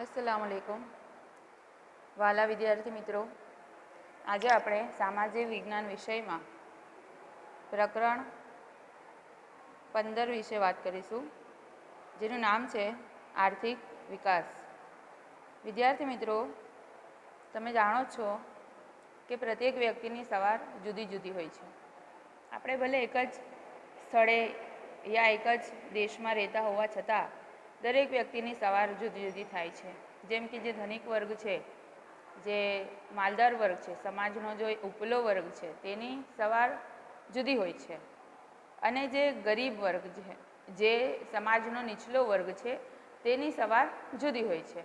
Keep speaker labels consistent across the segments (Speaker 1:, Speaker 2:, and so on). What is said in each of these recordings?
Speaker 1: अस्सलाम वालेकुम વાલા વિદ્યાર્થી મિત્રો, આજે આપણે સામાજિક વિજ્ઞાન વિષયમાં પ્રકરણ 15 વિશે વાત કરીશું, જેનું નામ છે આર્થિક વિકાસ. વિદ્યાર્થી મિત્રો, તમે જાણો છો કે પ્રત્યેક વ્યક્તિની સવાર જુદી જુદી હોય છે. આપણે ભલે એક જ સ્થળે યા એક જ દેશમાં રહેતા હોવા છતાં દરેક વ્યક્તિની સવાર જુદી જુદી થાય છે. જેમ કે જે ધનિક વર્ગ છે, જે માલદાર વર્ગ છે, સમાજનો જો ઉપલો વર્ગ છે, તેની સવાર જુદી હોય છે. અને જે ગરીબ વર્ગ છે, જે સમાજનો નીચલો વર્ગ છે, તેની સવાર જુદી હોય છે.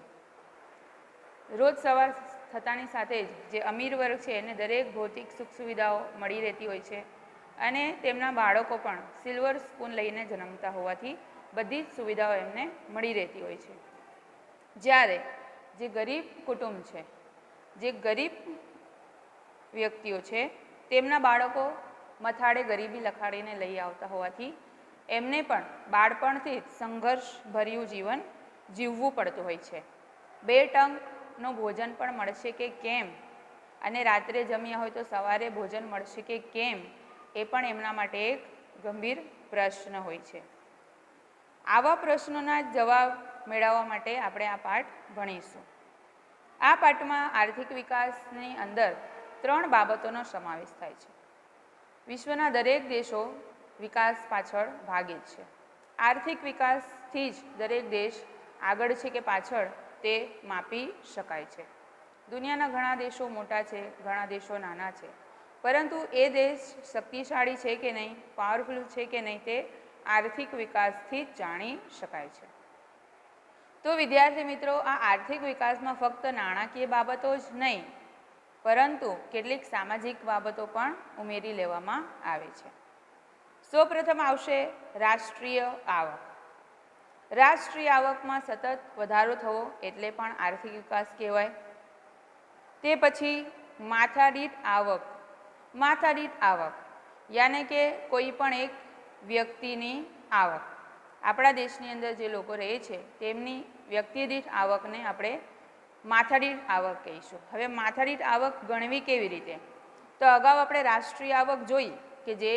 Speaker 1: રોજ સવાર થતાની સાથે જ જે અમીર વર્ગ છે એને દરેક ભૌતિક સુખ સુવિધાઓ મળી રહેતી હોય છે, અને તેમના બાળકો પણ સિલ્વર સ્પૂન લઈને જન્મતા હોવાથી બધી જ સુવિધાઓ એમને મળી રહેતી હોય છે. જ્યારે જે ગરીબ કુટુંબ છે, જે ગરીબ વ્યક્તિઓ છે, તેમના બાળકો મથાળે ગરીબી લખાડીને લઈ આવતા હોવાથી એમને પણ બાળપણથી જ સંઘર્ષભર્યું જીવન જીવવું પડતું હોય છે. 2 ટંકનું ભોજન પણ મળશે કે કેમ, અને રાત્રે જમ્યા હોય તો સવારે ભોજન મળશે કે કેમ, એ પણ એમના માટે એક ગંભીર પ્રશ્ન હોય છે. આવા પ્રશ્નોના જવાબ મેળવવા માટે આપણે આ પાઠ ભણીશું. આ પાઠમાં આર્થિક વિકાસની અંદર 3 બાબતોનો સમાવેશ થાય છે. વિશ્વના દરેક દેશો વિકાસ પાછળ ભાગે છે. આર્થિક વિકાસથી જ દરેક દેશ આગળ છે કે પાછળ તે માપી શકાય છે. દુનિયાના ઘણા દેશો મોટા છે, ઘણા દેશો નાના છે, પરંતુ એ દેશ શક્તિશાળી છે કે નહીં, પાવરફુલ છે કે નહીં, તે આર્થિક વિકાસથી જ જાણી શકાય છે. તો વિદ્યાર્થી મિત્રો, આ આર્થિક વિકાસમાં ફક્ત નાણાકીય બાબતો જ નહીં, પરંતુ કેટલીક સામાજિક બાબતો પણ ઉમેરી લેવામાં આવે છે. સૌપ્રથમ આવશે રાષ્ટ્રીય આવક. રાષ્ટ્રીય આવકમાં સતત વધારો થવો એટલે પણ આર્થિક વિકાસ કહેવાય. તે પછી માથાદીઠ આવક. માથાદીઠ આવક યાને કે કોઈ પણ એક વ્યક્તિની આવક. આપણા દેશની અંદર જે લોકો રહે છે તેમની વ્યક્તિદીઠ આવકને આપણે માથાદીઠ આવક કહીશું. હવે માથાદીઠ આવક ગણવી કેવી રીતે? તો અગાઉ આપણે રાષ્ટ્રીય આવક જોઈ કે જે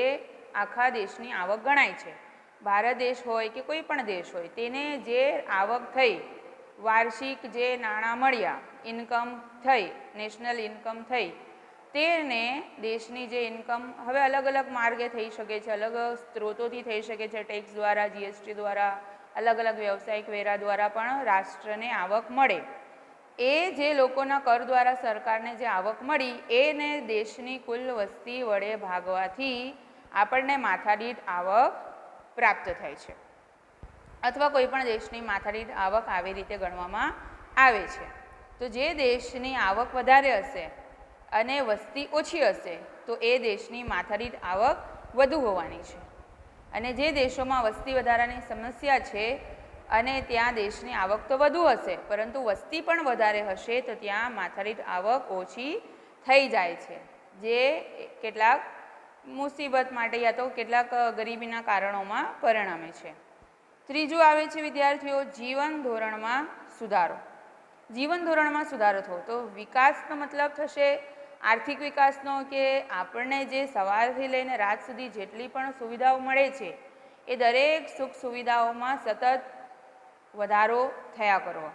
Speaker 1: આખા દેશની આવક ગણાય છે. ભારત દેશ હોય કે કોઈ પણ દેશ હોય, તેને જે આવક થઈ, વાર્ષિક જે નાણાં મળ્યા, ઇન્કમ થઈ, નેશનલ ઇન્કમ થઈ, તેને દેશની જે ઇન્કમ હવે અલગ અલગ માર્ગે થઈ શકે છે, અલગ સ્ત્રોતોથી થઈ શકે છે. ટેક્સ દ્વારા, જીએસટી દ્વારા, અલગ અલગ વ્યવસાયિક વેરા દ્વારા પણ રાષ્ટ્રને આવક મળે. એ જે લોકોના કર દ્વારા સરકારને જે આવક મળી, એને દેશની કુલ વસ્તી વડે ભાગવાથી આપણને માથાદીઠ આવક પ્રાપ્ત થાય છે, અથવા કોઈ પણ દેશની માથાદીઠ આવક આવી રીતે ગણવામાં આવે છે. તો જે દેશની આવક વધારે હશે અને વસ્તી ઓછી હશે, તો એ દેશની માથાદીઠ આવક વધુ હોવાની છે. અને જે દેશોમાં વસ્તી વધારાની સમસ્યા છે અને ત્યાં દેશની આવક તો વધુ હશે, પરંતુ વસ્તી પણ વધારે હશે, તો ત્યાં માથાદીઠ આવક ઓછી થઈ જાય છે, જે કેટલાક મુસીબત માટે યા તો કેટલાક ગરીબીના કારણોમાં પરિણમે છે. ત્રીજું આવે છે વિદ્યાર્થીઓ, જીવન ધોરણમાં સુધારો. જીવન ધોરણમાં સુધારો થવો તો વિકાસનો મતલબ થશે આર્થિક વિકાસનો કે આપણને જે સવારથી લઈને રાત સુધી જેટલી પણ સુવિધાઓ મળે છે, એ દરેક સુખ સુવિધાઓમાં સતત વધારો થયા કરવો.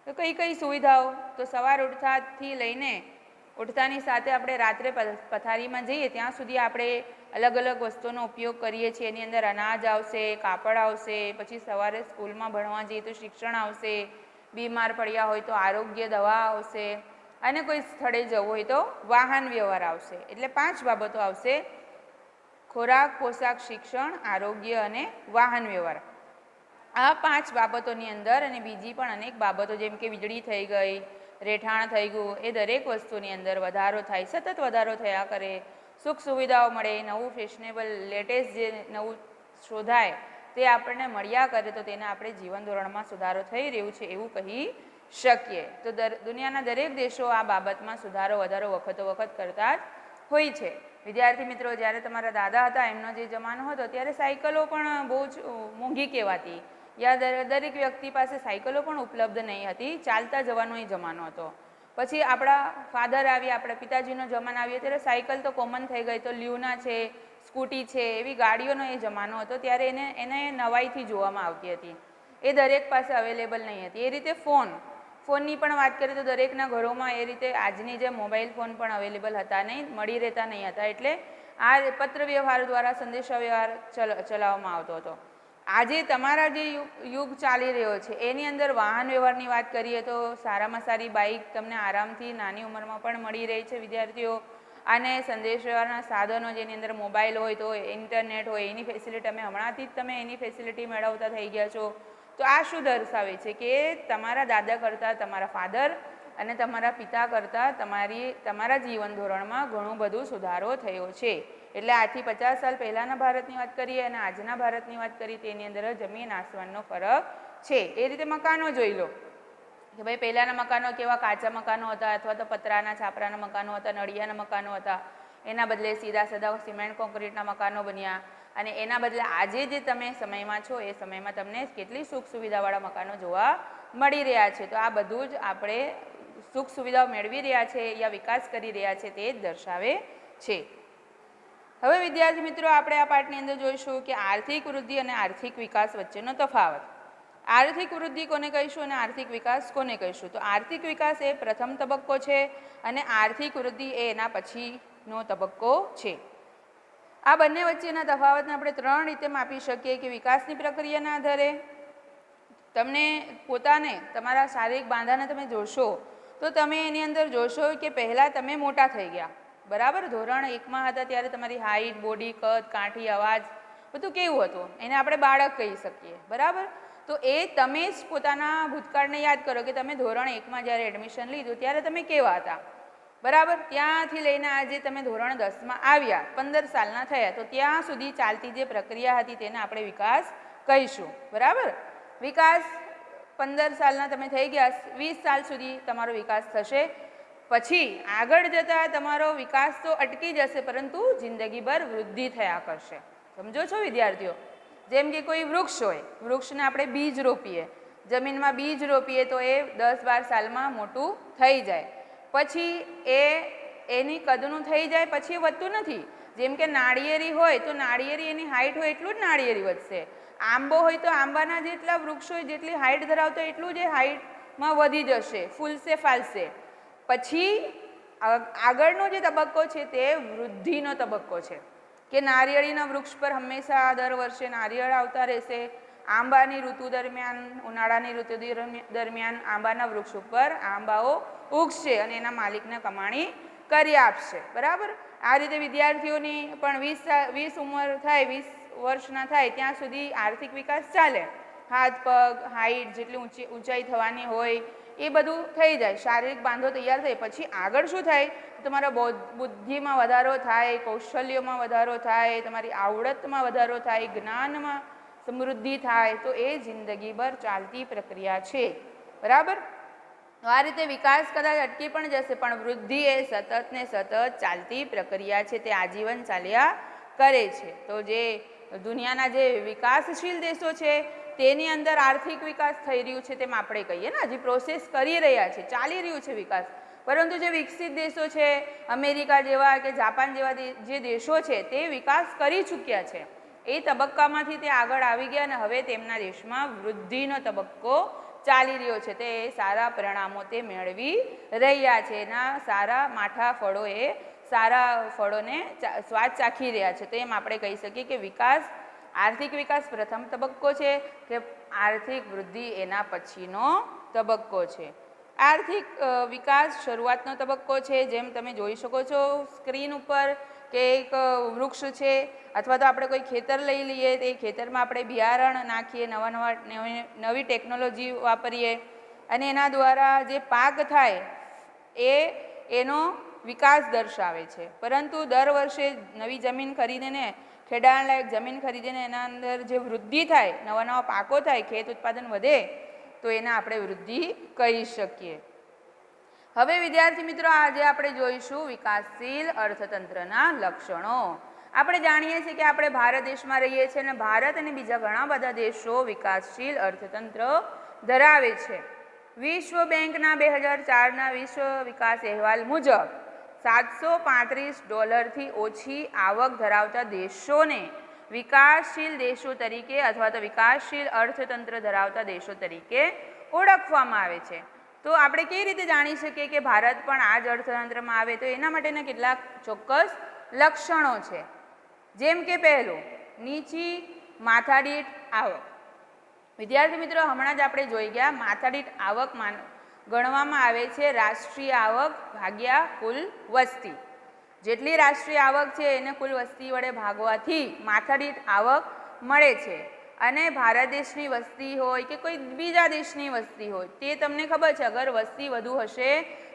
Speaker 1: તો કઈ કઈ સુવિધાઓ? તો સવાર ઉઠતાથી લઈને ઉઠતાની સાથે આપણે રાત્રે પથારીમાં જઈએ ત્યાં સુધી આપણે અલગ અલગ વસ્તુનો ઉપયોગ કરીએ છીએ. એની અંદર અનાજ આવશે, કાપડ આવશે, પછી સવારે સ્કૂલમાં ભણવા જઈએ તો શિક્ષણ આવશે, બીમાર પડ્યા હોય તો આરોગ્ય દવા આવશે, અને કોઈ સ્થળે જવું હોય તો વાહન વ્યવહાર આવશે. એટલે 5 બાબતો આવશે: ખોરાક, પોશાક, શિક્ષણ, આરોગ્ય અને વાહન વ્યવહાર. આ 5 બાબતોની અંદર અને બીજી પણ અનેક બાબતો જેમ કે વીજળી થઈ ગઈ, રહેઠાણ થઈ ગયું, એ દરેક વસ્તુની અંદર વધારો થાય, સતત વધારો થયા કરે, સુખ સુવિધાઓ મળે, નવું ફેશનેબલ લેટેસ્ટ જે નવું શોધાય તે આપણને મળ્યા કરે, તો તેને આપણે જીવન ધોરણમાં સુધારો થઈ રહ્યું છે એવું કહી શકીએ. તો દુનિયાના દરેક દેશો આ બાબતમાં સુધારો વધારો વખતો વખત કરતા જ હોય છે. વિદ્યાર્થી મિત્રો, જ્યારે તમારા દાદા હતા એમનો જે જમાનો હતો ત્યારે સાયકલો પણ બહુ જ મોંઘી કહેવાતી, યા દરેક વ્યક્તિ પાસે સાયકલો પણ ઉપલબ્ધ નહીં હતી, ચાલતા જવાનો એ જમાનો હતો. પછી આપણા ફાધર આવ્યા, આપણા પિતાજીનો જમાનો આવ્યો ત્યારે સાયકલ તો કોમન થઈ ગઈ. તો લ્યુના છે, સ્કૂટી છે, એવી ગાડીઓનો એ જમાનો હતો ત્યારે એને નવાઈથી જોવામાં આવતી હતી. એ દરેક પાસે અવેલેબલ નહીં હતી. એ રીતે ફોનની પણ વાત કરીએ તો દરેકના ઘરોમાં એ રીતે આજની જે મોબાઈલ ફોન પણ અવેલેબલ હતા નહીં, મળી રહેતા નહીં હતા. એટલે આ પત્ર વ્યવહાર દ્વારા સંદેશા વ્યવહાર ચલાવવામાં આવતો હતો. આજે તમારા જે યુગ ચાલી રહ્યો છે એની અંદર વાહન વ્યવહારની વાત કરીએ તો સારામાં સારી બાઇક તમને આરામથી નાની ઉંમરમાં પણ મળી રહી છે વિદ્યાર્થીઓ. અને સંદેશ વ્યવહારના સાધનો જેની અંદર મોબાઈલ હોય તો ઇન્ટરનેટ હોય એની ફેસિલિટી હમણાંથી જ તમે એની ફેસિલિટી મેળવતા થઈ ગયા છો. તો આ શું દર્શાવે છે કે તમારા દાદા કરતાં તમારા ફાધર અને તમારા પિતા કરતાં તમારા જીવન ધોરણમાં ઘણું બધું સુધારો થયો છે. એટલે આજથી 50 સાલ પહેલાંના ભારતની વાત કરીએ અને આજના ભારતની વાત કરીએ તેની અંદર જમીન આસમાનનો ફરક છે. એ રીતે મકાનો જોઈ લો કે ભાઈ પહેલાંના મકાનો કેવા કાચા મકાનો હતા અથવા તો પતરાના છાપરાના મકાનો હતા, નળિયાના મકાનો હતા. એના બદલે સીધા સાદા સિમેન્ટ કોન્ક્રીટના મકાનો બન્યા. અને એના બદલે આજે જે તમે સમયમાં છો એ સમયમાં તમને કેટલી સુખ સુવિધાવાળા મકાનો જોવા મળી રહ્યા છે. તો આ બધું જ આપણે સુખ સુવિધાઓ મેળવી રહ્યા છે યા વિકાસ કરી રહ્યા છે તે જ દર્શાવે છે. હવે વિદ્યાર્થી મિત્રો આપણે આ પાઠની અંદર જોઈશું કે આર્થિક વૃદ્ધિ અને આર્થિક વિકાસ વચ્ચેનો તફાવત. આર્થિક વૃદ્ધિ કોને કહીશું અને આર્થિક વિકાસ કોને કહીશું? તો આર્થિક વિકાસ એ પ્રથમ તબક્કો છે અને આર્થિક વૃદ્ધિ એ એના પછીનો તબક્કો છે. આ બંને વચ્ચેના તફાવતને આપણે 3 રીતે માપી શકીએ કે વિકાસની પ્રક્રિયાના આધારે તમને પોતાને તમારા શારીરિક બાંધાને તમે જોશો તો તમે એની અંદર જોશો કે પહેલાં તમે મોટા થઈ ગયા, બરાબર. ધોરણ 1માં હતા ત્યારે તમારી હાઇટ, બોડી, કદ, કાઠી, અવાજ બધું કેવું હતું એને આપણે બાળક કહી શકીએ, બરાબર. તો એ તમે જ પોતાના ભૂતકાળને યાદ કરો કે તમે ધોરણ 1માં જ્યારે એડમિશન લીધું ત્યારે તમે કેવા હતા, બરાબર. ત્યાંથી લઈને આજે તમે ધોરણ 10માં આવ્યા, 15 સાલના થયા, તો ત્યાં સુધી ચાલતી જે પ્રક્રિયા હતી તેને આપણે વિકાસ કહીશું, બરાબર. વિકાસ 15 સાલના તમે થઈ ગયા, 20 સાલ સુધી તમારો વિકાસ થશે. પછી આગળ જતાં તમારો વિકાસ તો અટકી જશે પરંતુ જિંદગીભર વૃદ્ધિ થયા કરશે. સમજો છો વિદ્યાર્થીઓ? જેમ કે કોઈ વૃક્ષ હોય, વૃક્ષને આપણે બીજ રોપીએ, જમીનમાં બીજ રોપીએ તો એ 10-12 સાલમાં મોટું થઈ જાય. પછી એની કદનું થઈ જાય પછી એ વધતું નથી. જેમ કે નાળિયેરી હોય તો નાળિયેરી એની હાઇટ હોય એટલું જ નાળિયેરી વધશે. આંબો હોય તો આંબાના જેટલા વૃક્ષ હોય જેટલી હાઇટ ધરાવતો એટલું જ એ હાઇટમાં વધી જશે, ફૂલશે, ફાલશે. પછી આગળનો જે તબક્કો છે તે વૃદ્ધિનો તબક્કો છે કે નારિયેળીના વૃક્ષ પર હંમેશા દર વર્ષે નારિયેળ આવતા રહેશે. આંબાની ઋતુ દરમિયાન, ઉનાળાની ઋતુ દરમિયાન આંબાના વૃક્ષ ઉપર આંબાઓ ઉગશે અને એના માલિકને કમાણી કરી આપશે, બરાબર. આ રીતે વિદ્યાર્થીઓની પણ 20 ઉંમર થાય, 20 વર્ષના થાય ત્યાં સુધી આર્થિક વિકાસ ચાલે. હાથ પગ, હાઇટ જેટલી ઊંચાઈ થવાની હોય એ બધું થઈ જાય, શારીરિક બાંધો તૈયાર થાય. પછી આગળ શું થાય? તમારા બુદ્ધિમાં વધારો થાય, કૌશલ્યમાં વધારો થાય, તમારી આવડતમાં વધારો થાય, જ્ઞાનમાં સમૃદ્ધિ થાય. તો એ જિંદગીભર ચાલતી પ્રક્રિયા છે, બરાબર. આ રીતે વિકાસ કદાચ અટકી પણ જશે પણ વૃદ્ધિ એ સતત ને સતત ચાલતી પ્રક્રિયા છે, તે આજીવન ચાલ્યા કરે છે. તો જે દુનિયાના જે વિકાસશીલ દેશો છે તેની અંદર આર્થિક વિકાસ થઈ રહ્યું છે તેમ આપણે કહીએ ને, હજી પ્રોસેસ કરી રહ્યા છે, ચાલી રહ્યું છે વિકાસ. પરંતુ જે વિકસિત દેશો છે, અમેરિકા જેવા કે જાપાન જેવા જે દેશો છે તે વિકાસ કરી ચૂક્યા છે. એ તબક્કામાંથી તે આગળ આવી ગયા અને હવે તેમના દેશમાં વૃદ્ધિનો તબક્કો ચાલી રહ્યો છે. તે સારા પરિણામો તે મેળવી રહ્યા છે, એના સારા માઠા ફળો એ સારા ફળોને સ્વાદ ચાખી રહ્યા છે. તો એમ આપણે કહી શકીએ કે વિકાસ, આર્થિક વિકાસ પ્રથમ તબક્કો છે કે આર્થિક વૃદ્ધિ એના પછીનો તબક્કો છે. આર્થિક વિકાસ શરૂઆતનો તબક્કો છે. જેમ તમે જોઈ શકો છો સ્ક્રીન ઉપર કે એક વૃક્ષ છે અથવા તો આપણે કોઈ ખેતર લઈ લઈએ, તે ખેતરમાં આપણે બિયારણ નાખીએ, નવી ટેકનોલોજી વાપરીએ અને એના દ્વારા જે પાક થાય એનો વિકાસ દર્શાવે છે. પરંતુ દર વર્ષે નવી જમીન ખરીદીને, ખેડાણલાયક જમીન ખરીદીને એના અંદર જે વૃદ્ધિ થાય, નવા નવા પાકો થાય, ખેત ઉત્પાદન વધે તો એને આપણે વૃદ્ધિ કહી શકીએ. હવે વિદ્યાર્થી મિત્રો આજે આપણે જોઈશું વિકાસશીલ અર્થતંત્રના લક્ષણો. આપણે જાણીએ છીએ કે આપણે ભારત દેશમાં રહીએ છીએ અને ભારત અને બીજા ઘણા બધા દેશો વિકાસશીલ અર્થતંત્ર ધરાવે છે. વિશ્વ બેંકના 2004ના વિશ્વ વિકાસ અહેવાલ મુજબ $735 ઓછી આવક ધરાવતા દેશોને વિકાસશીલ દેશો તરીકે અથવા તો વિકાસશીલ અર્થતંત્ર ધરાવતા દેશો તરીકે ઓળખવામાં આવે છે. તો આપણે કેવી રીતે જાણી શકીએ કે ભારત પણ આ જ અર્થતંત્રમાં આવે? તો એના માટેના કેટલાક ચોક્કસ લક્ષણો છે. જેમ કે પહેલું, નીચી માથાદીઠ આવક. વિદ્યાર્થી મિત્રો, હમણાં જ આપણે જોઈ ગયા માથાદીઠ આવક ગણવામાં આવે છે રાષ્ટ્રીય આવક ભાગ્યા કુલ વસ્તી. જેટલી રાષ્ટ્રીય આવક છે એને કુલ વસ્તી વડે ભાગવાથી માથાદીઠ આવક મળે છે. અને ભારત દેશની વસ્તી હોય કે કોઈ બીજા દેશની વસ્તી હોય, તે તમને ખબર છે અગર વસ્તી વધુ હશે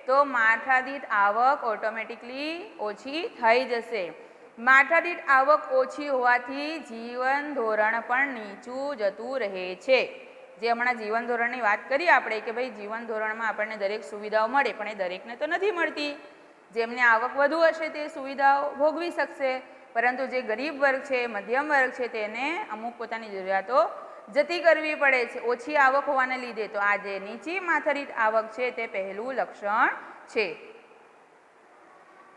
Speaker 1: તો માથાદીઠ આવક ઓટોમેટિકલી ઓછી થઈ જશે. માથાદીઠ આવક ઓછી હોવાથી જીવન ધોરણ પણ નીચું જતું રહે છે. જે હમણાં જીવન ધોરણની વાત કરી આપણે કે ભાઈ જીવન ધોરણમાં આપણને દરેક સુવિધાઓ મળે, પણ એ દરેકને તો નથી મળતી. જેમને આવક વધુ હશે તે સુવિધાઓ ભોગવી શકશે, પરંતુ જે ગરીબ વર્ગ છે, મધ્યમ વર્ગ છે, તેને અમુક પોતાની જરૂરિયાતો જતી કરવી પડે છે ઓછી આવક હોવાને લીધે. તો આ જે નીચી માથાદીઠ આવક છે તે પહેલું લક્ષણ છે.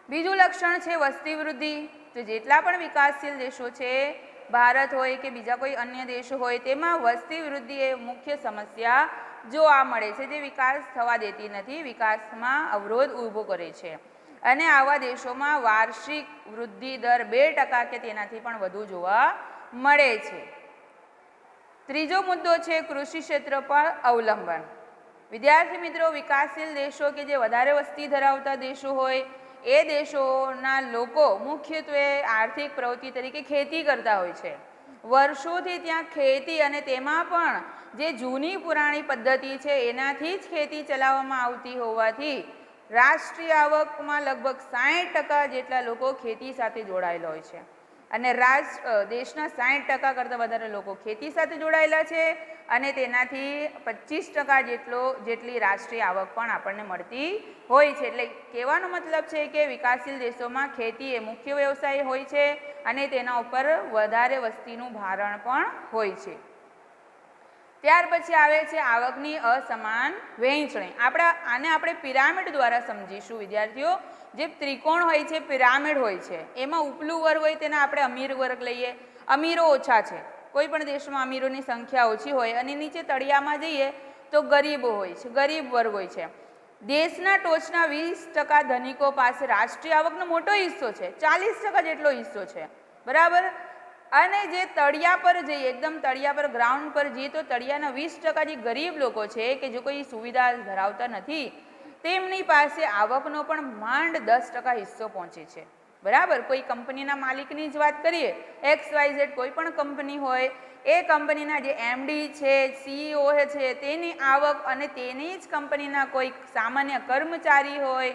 Speaker 1: બીજું લક્ષણ છે વસ્તી વૃદ્ધિ. તો જેટલા પણ વિકાસશીલ દેશો છે, ભારત હોય કે બીજા કોઈ અન્ય દેશ હોય, તેમાં વસ્તી વૃદ્ધિ એ મુખ્ય સમસ્યા જોવા મળે છે, જે વિકાસ થવા દેતી નથી, વિકાસમાં અવરોધ ઊભો કરે છે. અને આવા દેશોમાં વાર્ષિક વૃદ્ધિ દર 2% કે તેનાથી પણ વધુ જોવા મળે છે. ત્રીજો મુદ્દો છે કૃષિ ક્ષેત્ર પર અવલંબન. વિદ્યાર્થી મિત્રો, વિકાસશીલ દેશો કે જે વધારે વસ્તી ધરાવતા દેશો હોય, એ દેશોના લોકો મુખ્યત્વે આર્થિક પ્રવૃત્તિ તરીકે ખેતી કરતા હોય છે. વર્ષોથી ત્યાં ખેતી અને તેમાં પણ જે જૂની પુરાણી પદ્ધતિ છે એનાથી જ ખેતી ચલાવવામાં આવતી હોવાથી રાષ્ટ્રીય આવકમાં લગભગ 60% જેટલા લોકો ખેતી સાથે જોડાયેલા હોય છે. અને દેશના 60% કરતાં વધારે લોકો ખેતી સાથે જોડાયેલા છે અને તેનાથી 25% જેટલી રાષ્ટ્રીય આવક પણ આપણને મળતી હોય છે. એટલે કહેવાનો મતલબ છે કે વિકાસશીલ દેશોમાં ખેતી એ મુખ્ય વ્યવસાય હોય છે અને તેના ઉપર વધારે વસ્તીનું ભારણ પણ હોય છે. ત્યાર પછી આવે છે આવકની અસમાન વહેંચણી. આપણે પિરામિડ દ્વારા સમજીશું વિદ્યાર્થીઓ. જે ત્રિકોણ હોય છે, પિરામિડ હોય છે, એમાં ઉપલું વર્ગ હોય તેને આપણે અમીર વર્ગ લઈએ. અમીરો ઓછા છે, કોઈ પણ દેશમાં અમીરોની સંખ્યા ઓછી હોય, અને નીચે તળિયામાં જઈએ તો ગરીબો હોય છે, ગરીબ વર્ગ હોય છે. દેશના ટોચના 20% ધનિકો પાસે રાષ્ટ્રીય આવકનો મોટો હિસ્સો છે, 40% જેટલો હિસ્સો છે, બરાબર. અને જે તળિયા પર જઈએ, એકદમ તળિયા પર ગ્રાઉન્ડ પર જઈએ તો તળિયાના 20% જે ગરીબ લોકો છે કે જે કોઈ સુવિધા ધરાવતા નથી, તેમની પાસે આવકનો પણ માંડ 10% હિસ્સો પહોંચે છે, બરાબર. કોઈ કંપનીના માલિકની જ વાત કરીએ, XYZ કોઈ પણ કંપની હોય, એ કંપનીના જે MD છે, CEO છે, તેની આવક અને તેની જ કંપનીના કોઈ સામાન્ય કર્મચારી હોય,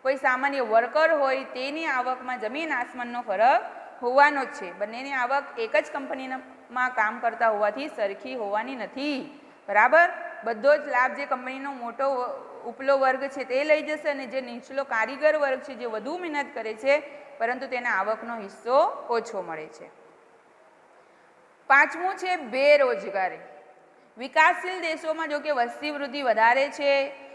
Speaker 1: કોઈ સામાન્ય વર્કર હોય, તેની આવકમાં જમીન આસમાનનો ફરક હોવાનો જ છે. બંનેની આવક એક જ કંપનીમાં કામ કરતા હોવાથી સરખી હોવાની નથી, બરાબર. બધો જ લાભ જે કંપનીનો મોટો ઉપલો વર્ગ છે તે લઈ જશે અને જે નીચલો કારીગર વર્ગ છે, જે વધુ મહેનત કરે છે પરંતુ તેને આવકનો હિસ્સો ઓછો મળે છે. પાંચમું છે બેરોજગારી. વિકાસશીલ દેશોમાં જો કે વસ્તી વૃદ્ધિ વધારે છે,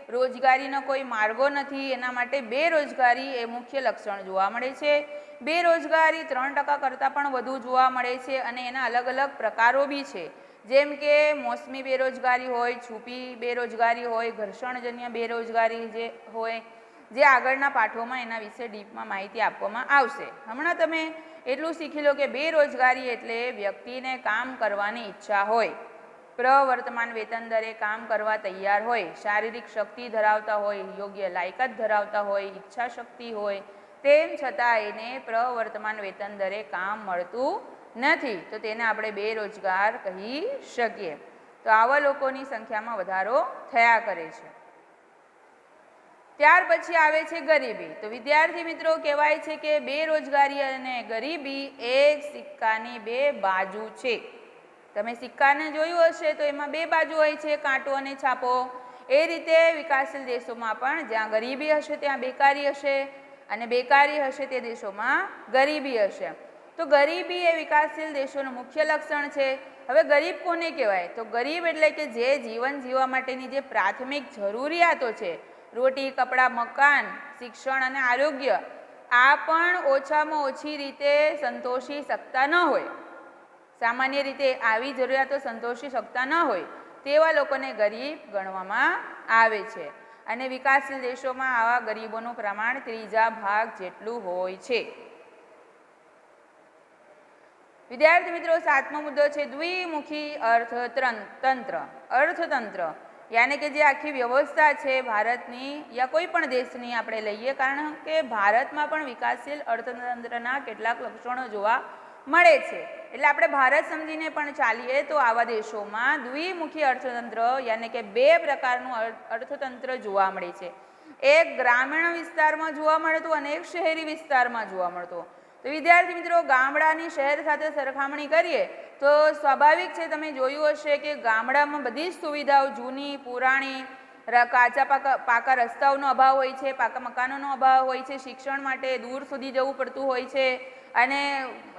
Speaker 1: રોજગારીનો કોઈ માર્ગો નથી, એના માટે બેરોજગારી એ મુખ્ય લક્ષણ જોવા મળે છે. બેરોજગારી 3% કરતાં પણ વધુ જોવા મળે છે અને એના અલગ અલગ પ્રકારો બી છે. જેમ કે મોસમી બેરોજગારી હોય, છુપી બેરોજગારી હોય, ઘર્ષણજન્ય બેરોજગારી જે હોય, જે આગળના પાઠોમાં એના વિશે ડીપમાં માહિતી આપવામાં આવશે. હમણાં તમે એટલું શીખી લો કે બેરોજગારી એટલે વ્યક્તિને કામ કરવાની ઈચ્છા હોય, પ્રવર્તમાન વેતન દરે કામ કરવા તૈયાર હોય, શારીરિક શક્તિ ધરાવતા હોય, યોગ્ય લાયકાત ધરાવતા હોય, ઈચ્છા શક્તિ હોય, તેમ છતાં એને પ્રવર્તમાન વેતન દરે કામ મળતું નથી, તો તેને આપણે બેરોજગાર કહી શકીએ. તો આવા લોકોની સંખ્યામાં વધારો થયા કરે છે. ત્યાર પછી આવે છે ગરીબી. તો વિદ્યાર્થી મિત્રો, કહેવાય છે કે બેરોજગારી અને ગરીબી એક સિક્કાની બે બાજુ છે. તમે સિક્કાને જોયું હશે તો એમાં બે બાજુ હોય છે, કાંટો અને છાપો. એ રીતે વિકાસશીલ દેશોમાં પણ જ્યાં ગરીબી હશે ત્યાં બેકારી હશે અને બેકારી હશે તે દેશોમાં ગરીબી હશે. તો ગરીબી એ વિકાસશીલ દેશોનું મુખ્ય લક્ષણ છે. હવે ગરીબ કોને કહેવાય? તો ગરીબ એટલે કે જે જીવન જીવવા માટેની જે પ્રાથમિક જરૂરિયાતો છે, રોટી, કપડાં, મકાન, શિક્ષણ અને આરોગ્ય, આ પણ ઓછામાં ઓછી રીતે સંતોષી શકતા ન હોય, સામાન્ય રીતે આવી જરૂરિયાતો સંતોષી શકતા ન હોય તેવા લોકોને ગરીબ ગણવામાં આવે છે. અને વિકાસશીલ દેશોમાં આવા ગરીબોનું પ્રમાણ 3 ભાગ જેટલું હોય છે. વિદ્યાર્થી મિત્રો, 7મો મુદ્દો છે દ્વિમુખી અર્થતંત્ર. અર્થતંત્ર યાની કે જે આખી વ્યવસ્થા છે ભારતની યા કોઈ પણ દેશની આપણે લઈએ, કારણ કે ભારતમાં પણ વિકાસશીલ અર્થતંત્રના કેટલાક લક્ષણો જોવા મળે છે. એટલે આપણે ભારત સમજીને પણ ચાલીએ તો આવા દેશોમાં દ્વિમુખી અર્થતંત્ર યાની કે 2 પ્રકારનું અર્થતંત્ર જોવા મળે છે. એક ગ્રામીણ વિસ્તારમાં જોવા મળતું અને એક શહેરી વિસ્તારમાં જોવા મળતું. તો વિદ્યાર્થી મિત્રો, ગામડાની શહેર સાથે સરખામણી કરીએ તો સ્વાભાવિક છે, તમે જોયું હશે કે ગામડામાં બધી જ સુવિધાઓ જૂની, પુરાણી, કાચા પાકા રસ્તાઓનો અભાવ હોય છે, પાકા મકાનોનો અભાવ હોય છે, શિક્ષણ માટે દૂર સુધી જવું પડતું હોય છે અને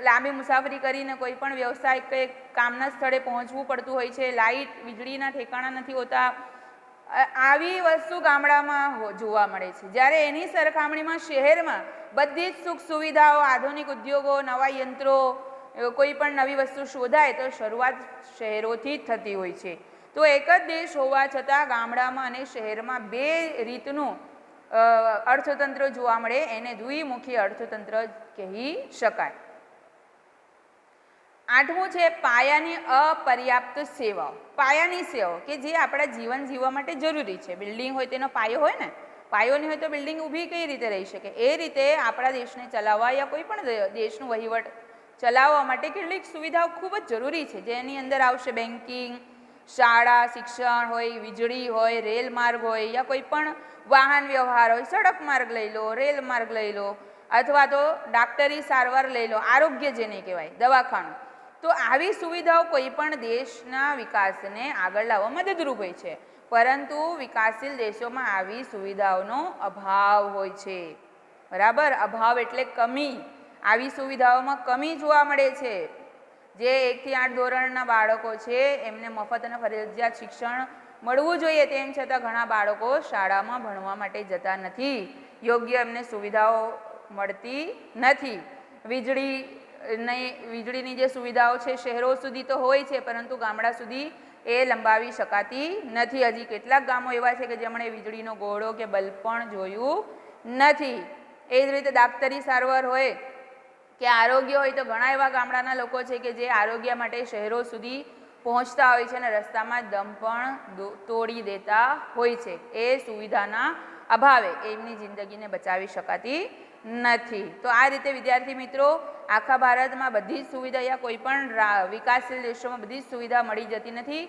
Speaker 1: લાંબી મુસાફરી કરીને કોઈ પણ વ્યવસાય કે કામના સ્થળે પહોંચવું પડતું હોય છે, લાઇટ, વીજળીના ઠેકાણા નથી હોતા. આવી વસ્તુ ગામડામાં જોવા મળે છે, જ્યારે એની સરખામણીમાં શહેરમાં બધી જ સુખ સુવિધાઓ, આધુનિક ઉદ્યોગો, નવા યંત્રો, કોઈ પણ નવી વસ્તુ શોધાય તો શરૂઆત શહેરોથી જ થતી હોય છે. તો એક જ દેશ હોવા છતાં ગામડામાં અને શહેરમાં 2 રીતનું અર્થતંત્ર જોવા મળે, એને દ્વિમુખી અર્થતંત્ર કહી શકાય. 8મું છે પાયાની અપર્યાપ્ત સેવાઓ. પાયાની સેવાઓ કે જે આપણા જીવન જીવવા માટે જરૂરી છે. બિલ્ડિંગ હોય તેનો પાયો હોય ને, પાયો નહીં હોય તો બિલ્ડિંગ ઊભી કઈ રીતે રહી શકે? એ રીતે આપણા દેશને ચલાવવા યા કોઈ પણ દેશનું વહીવટ ચલાવવા માટે કેટલીક સુવિધાઓ ખૂબ જ જરૂરી છે, જેની અંદર આવશે બેન્કિંગ, શાળા, શિક્ષણ હોય, વીજળી હોય, રેલ માર્ગ હોય યા કોઈ પણ વાહન વ્યવહાર હોય, સડક માર્ગ લઈ લો, રેલ માર્ગ લઈ લો, અથવા તો ડાક્ટરી સારવાર લઈ લો, આરોગ્ય જેને કહેવાય, દવાખાનું. તો આવી સુવિધાઓ કોઈ પણ દેશના વિકાસને આગળ લાવવા મદદરૂપ હોય છે, પરંતુ વિકાસશીલ દેશોમાં આવી સુવિધાઓનો અભાવ હોય છે. બરાબર, અભાવ એટલે કમી. આવી સુવિધાઓમાં કમી જોવા મળે છે. જે 1 થી 8 ધોરણના બાળકો છે એમને મફત અને ફરજિયાત શિક્ષણ મળવું જોઈએ, તેમ છતાં ઘણા બાળકો શાળામાં ભણવા માટે જતા નથી, યોગ્ય એમને સુવિધાઓ મળતી નથી. વીજળીની જે સુવિધાઓ છે શહેરો સુધી તો હોય છે, પરંતુ ગામડા સુધી એ લંબાવી શકાતી નથી. હજી કેટલાક ગામો એવા છે કે જેમણે વીજળીનો ગોળો કે બલ્બ પણ જોયું નથી. એ જ રીતે ડાક્ટરી સારવાર હોય કે આરોગ્ય હોય તો ઘણા એવા ગામડાના લોકો છે કે જે આરોગ્ય માટે શહેરો સુધી પહોંચતા હોય છે અને રસ્તામાં દમ પણ તોડી દેતા હોય છે. એ સુવિધાના અભાવે એમની જિંદગીને બચાવી શકાતી નથી. તો આ રીતે વિદ્યાર્થી મિત્રો, આખા ભારતમાં બધી જ સુવિધા યા કોઈ પણ વિકાસશીલ દેશોમાં બધી જ સુવિધા મળી જતી નથી.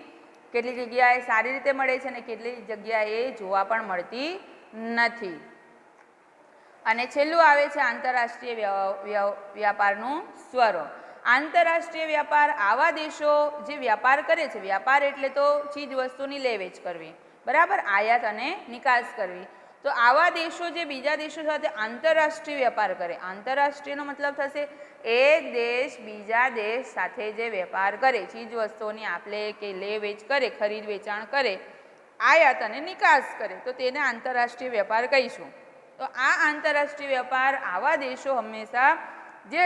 Speaker 1: કેટલી જગ્યાએ સારી રીતે મળે છે અને કેટલી જગ્યાએ જોવા પણ મળતી નથી. અને છેલ્લું આવે છે આંતરરાષ્ટ્રીય વ્યાપારનું સ્વરૂપ. આંતરરાષ્ટ્રીય વ્યાપાર આવા દેશો જે વ્યાપાર કરે છે, વ્યાપાર એટલે તો ચીજ વસ્તુની લે વેચ કરવી, બરાબર, આયાત અને નિકાસ કરવી. તો આવા દેશો જે બીજા દેશો સાથે આંતરરાષ્ટ્રીય વ્યાપાર કરે, આંતરરાષ્ટ્રીયનો મતલબ થશે એક દેશ બીજા દેશ સાથે જે વેપાર કરે, ચીજ વસ્તુઓની આપલે કે લે વેચ કરે, ખરીદ વેચાણ કરે, આયાત અને નિકાસ કરે, તો તેને આંતરરાષ્ટ્રીય વ્યાપાર કહીશું. તો આ આંતરરાષ્ટ્રીય વ્યાપાર આવા દેશો હંમેશા જે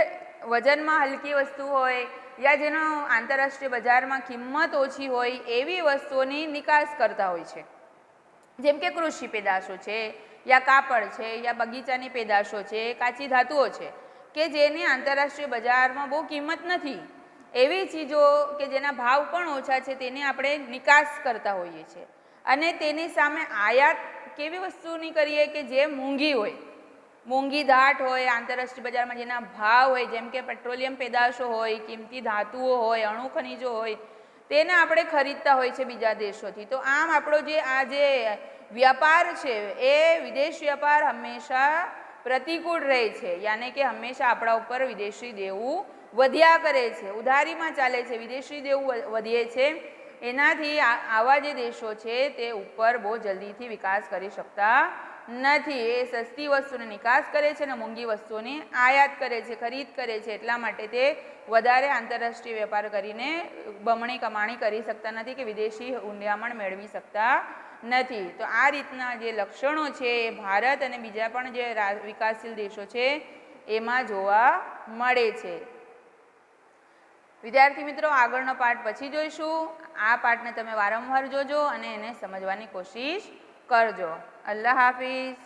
Speaker 1: વજનમાં હલકી વસ્તુ હોય યા જેનો આંતરરાષ્ટ્રીય બજારમાં કિંમત ઓછી હોય એવી વસ્તુઓની નિકાસ કરતા હોય છે. જેમ કે કૃષિ પેદાશો છે યા કાપડ છે યા બગીચાની પેદાશો છે, કાચી ધાતુઓ છે કે જેની આંતરરાષ્ટ્રીય બજારમાં બહુ કિંમત નથી, એવી ચીજો કે જેના ભાવ પણ ઓછા છે તેની આપણે નિકાસ કરતા હોઈએ છીએ. અને તેની સામે આયાત કેવી વસ્તુની કરીએ કે જે મોંઘી હોય, મોંઘી ધાટ હોય, આંતરરાષ્ટ્રીય બજારમાં જેના ભાવ હોય, જેમ કે પેટ્રોલિયમ પેદાશો હોય, કિંમતી ધાતુઓ હોય, અણુ ખનિજો હોય, તેને આપણે ખરીદતા હોય છે બીજા દેશોથી. તો આમ આપણો જે આ જે વ્યાપાર છે એ વિદેશ વ્યાપાર હંમેશા પ્રતિકૂળ રહે છે, યાને કે હંમેશા આપણા ઉપર વિદેશી દેવું વધ્યા કરે છે, ઉધારીમાં ચાલે છે, વિદેશી દેવું વધે છે. એનાથી આવા જે દેશો છે તે ઉપર બહુ જલ્દીથી વિકાસ કરી શકતા નથી. એ સસ્તી વસ્તુની નિકાસ કરે છે અને મોંઘી વસ્તુઓની આયાત કરે છે, ખરીદ કરે છે. એટલા માટે તે વધારે આંતરરાષ્ટ્રીય વેપાર કરીને બમણી કમાણી કરી શકતા નથી કે વિદેશી ઊંડિયામણ મેળવી શકતા નથી. તો આ રીતના જે લક્ષણો છે એ ભારત અને બીજા પણ જે વિકાસશીલ દેશો છે એમાં જોવા મળે છે. વિદ્યાર્થી મિત્રો, આગળનો પાઠ પછી જોઈશું. આ પાઠને તમે વારંવાર જોજો અને એને સમજવાની કોશિશ કરજો. અલ્લાહ હાફિઝ.